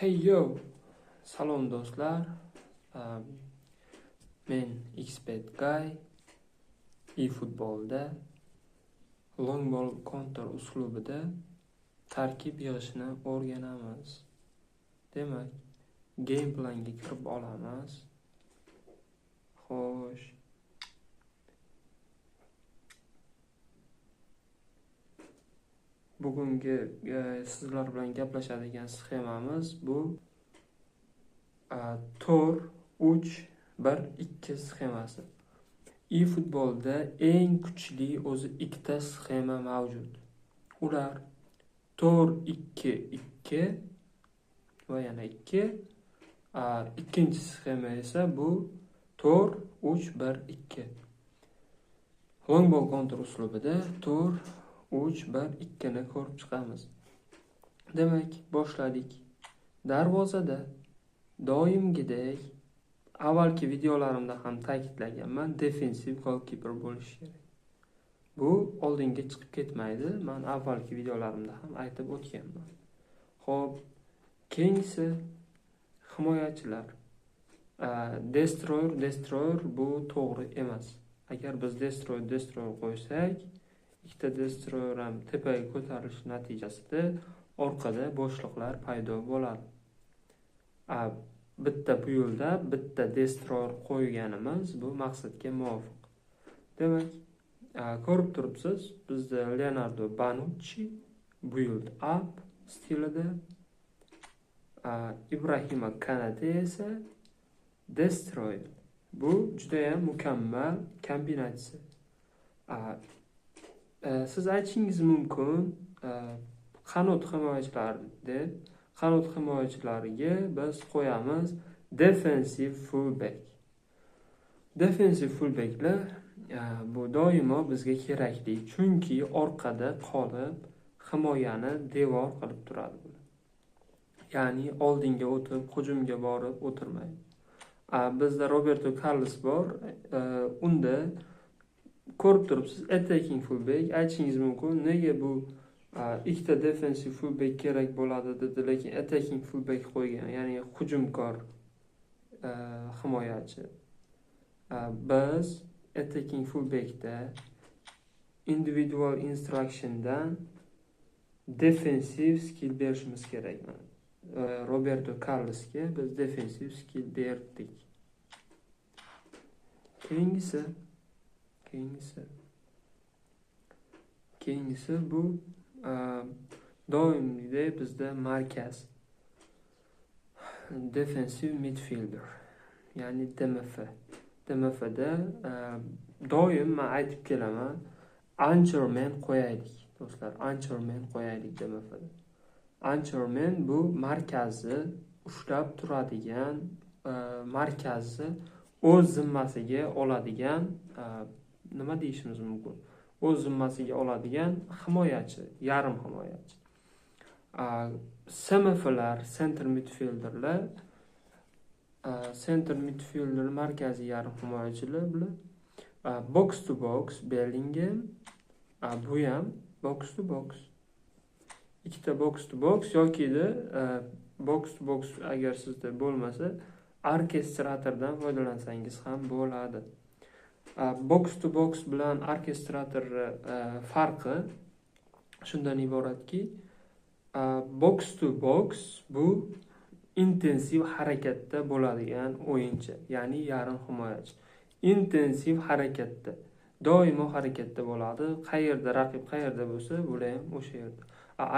Hey yo, salom do'stlar. Men Xbet Guy. eFootballda long ball counter uslubida tarkib yig'ishni o'rganamiz. Demak, game planga kirib olamiz. Xo'sh. Bugungi sizlar bilan gaplashadigan sxemamiz bu 4-3-1-2 sxemasi. eFootballda eng kuchli o'zi ikkita sxema mavjud. Ular 4-2-2 va yana 2. Ikkinchi sxema esa bu 4-3-1-2. Long ball counter uslubida 4-3-1-2 ni ko'rib chiqamiz. Demak, boshladik. Darvozada doimgidek avvalgi videolarimda ham ta'kidlaganman, defensiv goalkeeper bo'lishi kerak. Bu oldinga chiqib ketmaydi. Men avvalgi videolarimda ham aytib o'tganman. Xo'p, keyingisi himoyachilar. Destroyer bu to'g'ri emas. Agar biz destroyer qo'ysak, ikkita destroyer ham tepaga ko'tarilishi natijasida orqada bo'shliqlar paydo bo'ladi. Bitta bu yo'lda bitta destroyer qo'yganimiz bu maqsadga muvofiq. Demak, ko'rib turibsiz, bizda Leonardo Bonucci build up stilida, Ibrahima Kanate esa destroyer. Bu juda ham mukammal kombinatsiya. Siz aytishingiz mumkin, qanot himoyachilariga biz qo'yamiz defensive fullback. Defensive fullbacklar bu doimo bizga kerakli, chunki orqada qolib himoyani devor qilib turadi. Ya'ni oldinga o'tib, hujumga borib o'tirmaydi. Bizda Roberto Carlos bor, unda ko'rib turibsiz, attacking fullback. Aytishingiz mumkin, nega bu ikkita defensive fullback kerak bo'ladi dedi, lekin attacking fullback qo'ygan, ya'ni hujumkor himoyachi. Biz attacking fullbackda individual instructiondan defensive skill berishimiz kerak. Roberto Carlosga biz defensive skill berdik. Keyingisi bu doimgidek bizda markaz defensive midfielder, ya'ni DMF. DMFda doim men aytib kelaman, anchorman qo'yaylik do'stlar, anchorman qo'yaylik DMFda. Anchorman bu markazni ushlab turadigan, markazni o'z zimmasiga oladigan, nima deyishimiz mumkin? O'z zimmasiga oladigan himoyachi, yarim himoyachi. SMF'lar, center midfielderlar, center midfielder markaziy yarim himoyachilar bilan box to box Bellingham, bu ham box to box. Ikkita box to box yokida box to box agar sizda bo'lmasa, orkestratordan foydalansangiz ham bo'ladi. Box to box bilan orkestrator farqi shundan iboratki, box to box bu intensiv harakatda bo'ladigan o'yinchi, ya'ni yarim himoyachi. Intensiv harakatda, doimo harakatda bo'ladi. Qayerda raqib qayerda bo'lsa, bular ham o'sha yerda.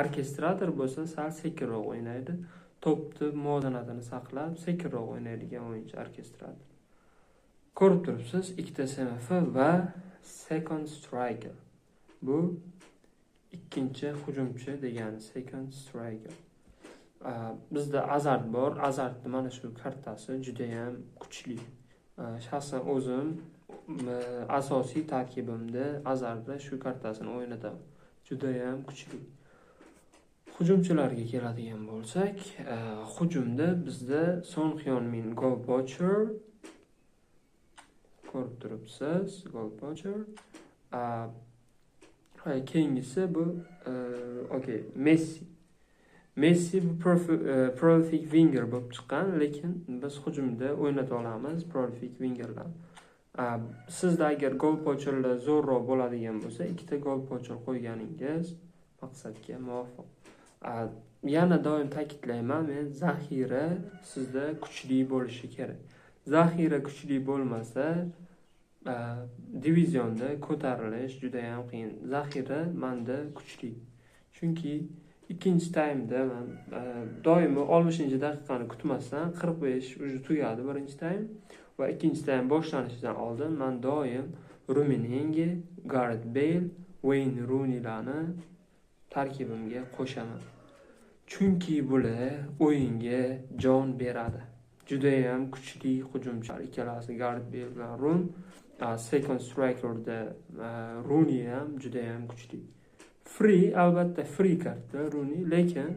Orkestrator bo'lsa sal sekinroq o'ynaydi. To'pni muvozanatini saqlab, sekinroq o'ynaydigan o'yinchi orkestrator. Ko'rib turibsiz, ikkita SMF va second striker. Bu ikkinchi hujumchi degani second striker. Bizda Azard bor. Azardning mana shu kartasi juda ham kuchli. Shaxsan o'zim asosiy tarkibimda Azardda shu kartasini o'ynataman. Juda ham kuchli. Hujumchilarga keladigan bo'lsak, hujumda bizda Son Heung-min goal poacher, ko'rib turibsiz, goal poacher. Keyingisi bu Messi. Messi bu prolific winger bo'lib chiqqan, lekin biz hujumda o'ynata olamiz prolific wingerlar. Sizda agar gol pocherlar zo'rroq bo'ladigan bo'lsa, ikkita gol pocher qo'yganingiz maqsadga muvofiq. Yana doim ta'kidlayman, men zaxira sizda kuchli bo'lishi kerak. Zaxira kuchli bo'lmasa, divizionda ko'tarilish juda ham qiyin. Zaxira menda kuchli. Chunki ikkinchi taymda men doimo 60-daqiqani kutmasdan 45 уже tugadi birinchi taym va ikkinchi taym boshlanishidan oldin men doim Rummenigge, Gareth Bale, Wayne Rooneylarni tarkibimga qo'shaman. Chunki bular o'yinga jon beradi. Juda ham kuchli hujumchilar ikkalasi, Gareth Bale va Rooney. Second strikerda Rooney ham juda ham kuchli. Free, albatta free kartda Rooney, lekin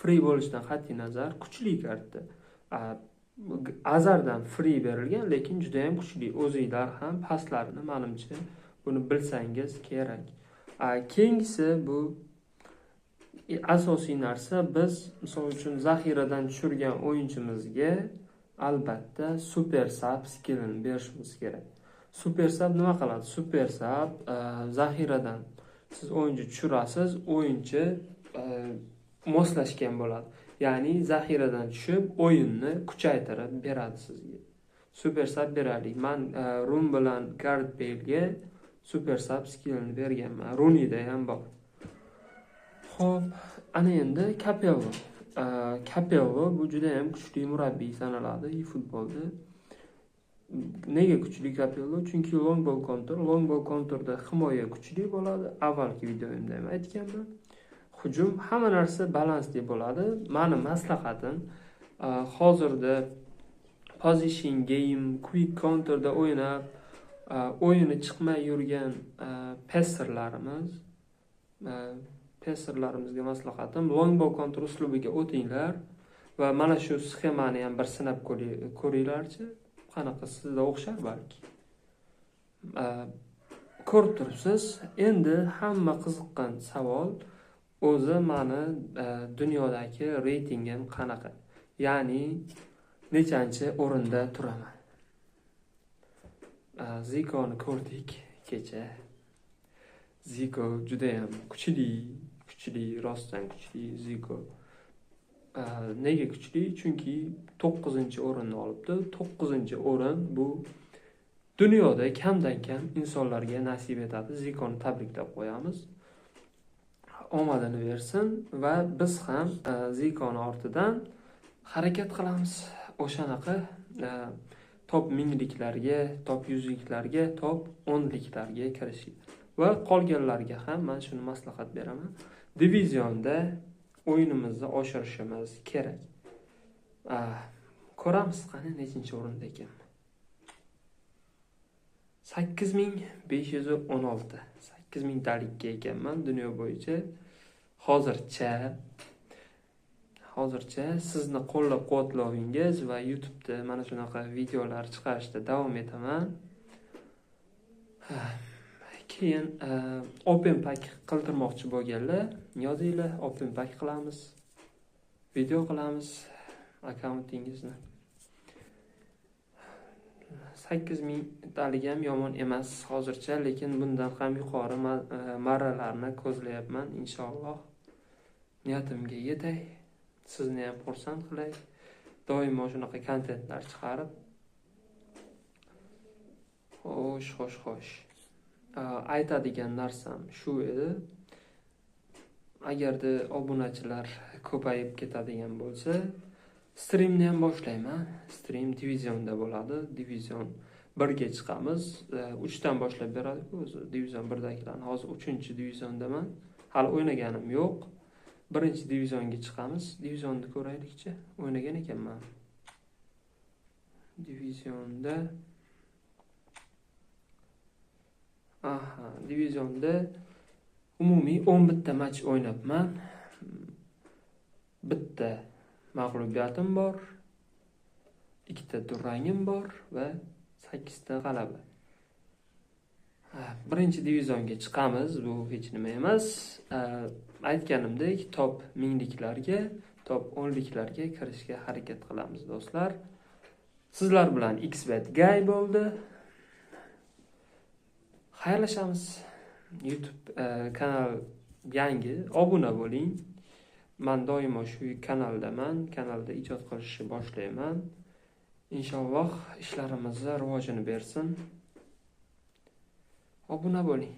free bo'lishidan qat'iy nazar kuchli kartda. Azardan free berilgan, lekin juda ham kuchli. O'zingizlar ham paslarini menimcha buni bilsangiz kerak. Keyingisi bu asosiy narsa, biz misol uchun zaxiradan tushirgan o'yinchimizga albatta super sub skillini berishimiz kerak. Super sub nima qiladi? Super sub zaxiradan siz o'yinchi tushirasiz, o'yinchi moslashgan bo'ladi. Ya'ni zaxiradan tushib o'yinni kuchaytirib beradi sizga. Super sub beraylik. Men Rooney bilan Gareth Bale'ga super sub skillini berganman. Rooneyda ham bor. Xo'p, ana endi Capello. Capello bu juda ham kuchli murabbiy sanaladi futbolda. Nega kuchli Capello? Chunki long ball konturda himoya kuchli bo'ladi. Avvalgi videomda ham aytganman. Hujum hamma narsa balansli bo'ladi. Meni maslahatim hozirda position game, quick counterda o'ynab, o'yini chiqmay yurgan passerlarimizga maslahatim long ball counter uslubiga o'tinglar va mana shu sxemani ham bir sinab ko'ringlarchi. Qanaqa sizga o'xshar balki. Ko'rib turibsiz, endi hamma qiziqqan savol o'zi meni dunyodagi reytingim qanaqa? Ya'ni nechanchi o'rinda turaman? Zikoni ko'rdik kecha. Ziko juda ham kuchli, rostdan kuchli Ziko. Nega kuchli? Chunki 9-o'rinni olibdi. 9-o'rin bu dunyoda kamdan kam insonlarga nasib etadi. Zikoni tabriklab qo'yamiz. Omadini bersin va biz ham Zikoni ortidan harakat qilamiz. O'shanaqa top 1000liklarga, top 100liklarga, top 10liklarga kirishga. Va qolganlarga ham men shuni maslahat beraman. Divizionda o'yinimizni oshirishimiz kerak. Ko'ramiz qani nechinchi o'rinda ekan. 8516. 8000 dalikka ekanman dunyo bo'yicha. Hozircha sizni qo'llab-quvvatlavingiz va YouTube'da mana shunaqa videolar chiqarishda davom etaman. Keyin open pack qildirmoqchi bo'lganlar, yozinglar, open pack qilamiz. Video qilamiz akkauntingizni. 8000 dalik ham yomon emas hozircha, lekin bundan ham yuqori marralarni ko'zlayapman inshaalloh. Niyatimga yetay. Sizni ham xursand qilay. Doimo shunaqa kontentlar chiqarib. Xo'sh. Aytadigan narsam shu edi. Agarda obunachilar ko'payib ketadigan bo'lsa, streamni ham boshlayman. Stream divizionda bo'ladi. Divizion 1ga chiqamiz. 3 dan boshlab beradi-ku o'zi. Divizion 1dagilarni hozir 3-diviziondaman. Hali o'ynaganim yo'q. 1-divizionga chiqamiz. Divizionni ko'raylikchi. O'ynagan ekanman. Divizionda divizionda umumiy 11 ta match o'ynabman. Bitta mag'lubiyatim bor, 2 ta durangim bor va 8 ta g'alaba. Birinchi divizionga chiqamiz, bu hech nima emas. Aytganimdek, top 1000liklarga, top 10liklarga kirishga harakat qilamiz do'stlar. Sizlar bilan Xbet Gay bo'ldi. Xayrlashamiz. YouTube kanal yangi, obuna bo'ling. Men doimo shu kanaldaman, kanalda ijod qilishni boshlayman. Inshaalloh ishlarimiz rivojini bersin. Obuna bo'ling.